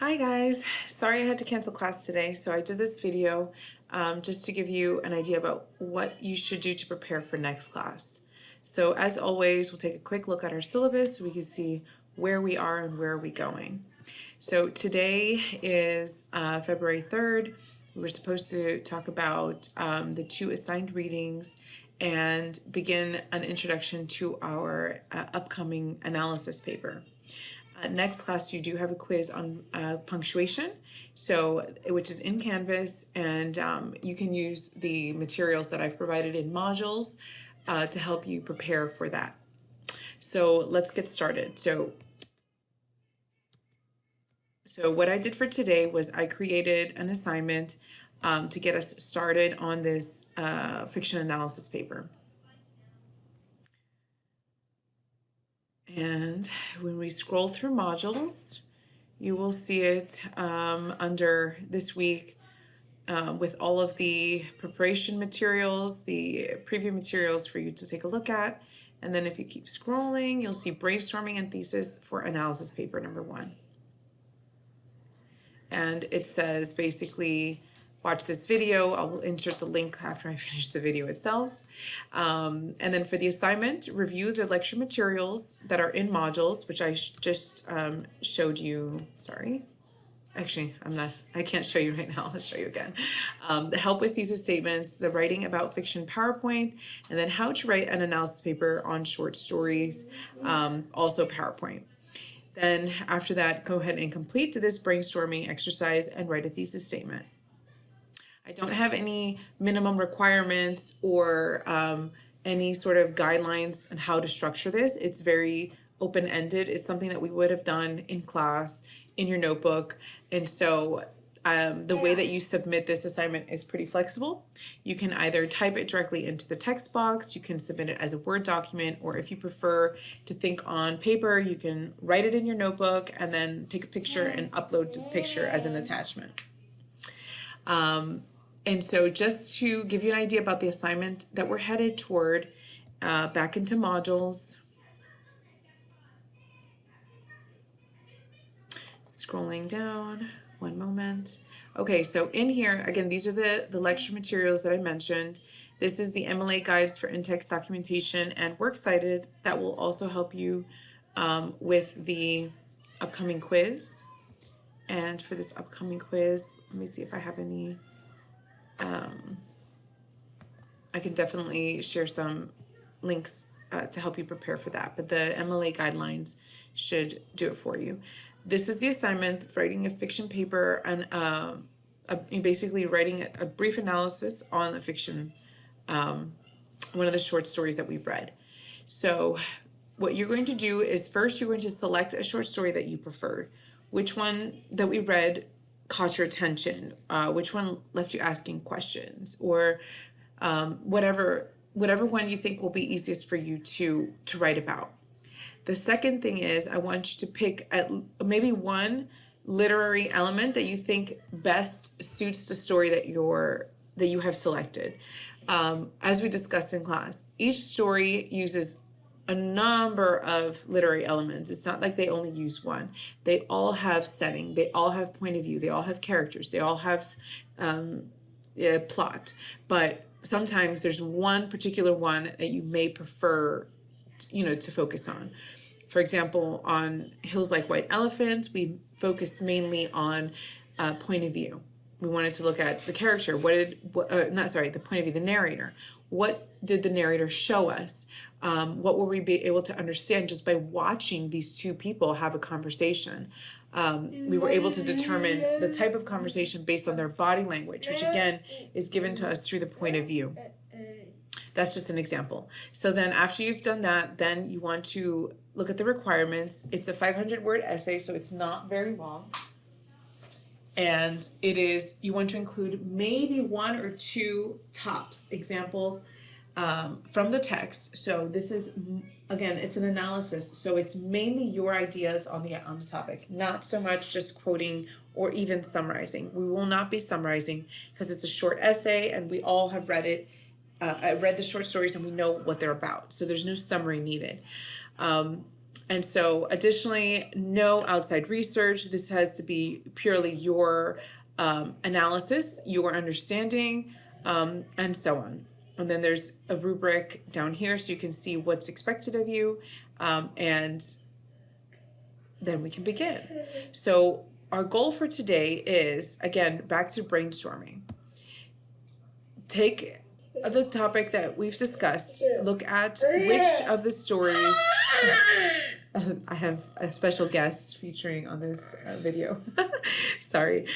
Hi guys, sorry I had to cancel class today, so I did this video just to give you an idea about what you should do to prepare for next class. So as always, we'll take a quick look at our syllabus so we can see where we are and where are we going. So today is February 3rd. We were supposed to talk about the 2 assigned readings and begin an introduction to our upcoming analysis paper. Next class, you do have a quiz on punctuation, which is in Canvas, and you can use the materials that I've provided in modules to help you prepare for that. So let's get started. So what I did for today was I created an assignment to get us started on this fiction analysis paper. And when we scroll through modules, you will see it under this week with all of the preparation materials, the preview materials for you to take a look at. And then if you keep scrolling, you'll see brainstorming and thesis for analysis paper number 1. And it says basically, watch this video. I'll insert the link after I finish the video itself. And then for the assignment, review the lecture materials that are in modules, which I just showed you. Sorry. Actually, I can't show you right now. I'll show you again. The help with thesis statements, the writing about fiction PowerPoint, and then how to write an analysis paper on short stories, also PowerPoint. Then after that, go ahead and complete this brainstorming exercise and write a thesis statement. I don't have any minimum requirements or any sort of guidelines on how to structure this. It's very open-ended. It's something that we would have done in class, in your notebook. And so the way that you submit this assignment is pretty flexible. You can either type it directly into the text box, you can submit it as a Word document, or if you prefer to think on paper, you can write it in your notebook and then take a picture and upload the picture as an attachment. And so just to give you an idea about the assignment that we're headed toward, back into modules. Scrolling down, one moment. Okay, so in here, again, these are the lecture materials that I mentioned. This is the MLA guides for in-text documentation and works cited that will also help you with the upcoming quiz. And for this upcoming quiz, let me see if I have any. I can definitely share some links to help you prepare for that, but the MLA guidelines should do it for you. This is the assignment, writing a fiction paper and basically writing a brief analysis on the fiction, one of the short stories that we've read. So what you're going to do is first you're going to select a short story that you preferred. Which one that we read caught your attention? Which one left you asking questions? Or whatever one you think will be easiest for you to write about. The second thing is I want you to pick maybe one literary element that you think best suits the story that you have selected. As we discussed in class, each story uses a number of literary elements. It's not like they only use one. They all have setting. They all have point of view. They all have characters. They all have plot. But sometimes there's one particular one that you may prefer, to focus on. For example, on Hills Like White Elephants, we focused mainly on point of view. We wanted to look at the character. The point of view, the narrator. What did the narrator show us? What will we be able to understand just by watching these two people have a conversation? We were able to determine the type of conversation based on their body language, which again is given to us through the point of view. That's just an example. So then after you've done that, then you want to look at the requirements. It's a 500-word essay, so it's not very long. And you want to include maybe 1 or 2 tops examples from the text. So this is, again, it's an analysis. So it's mainly your ideas on the topic, not so much just quoting or even summarizing. We will not be summarizing because it's a short essay and we all have read it. I read the short stories and we know what they're about. So there's no summary needed. And so additionally, no outside research. This has to be purely your analysis, your understanding, and so on. And then there's a rubric down here so you can see what's expected of you, and then we can begin. So our goal for today is, again, back to brainstorming. Take the topic that we've discussed, look at which of the stories. I have a special guest featuring on this video. Sorry.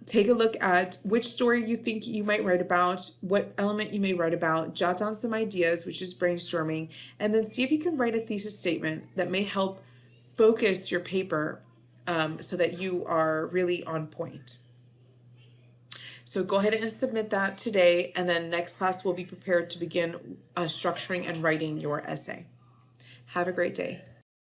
Take a look at which story you think you might write about, what element you may write about, jot down some ideas, which is brainstorming, and then see if you can write a thesis statement that may help focus your paper so that you are really on point. So go ahead and submit that today, and then next class we'll be prepared to begin structuring and writing your essay. Have a great day.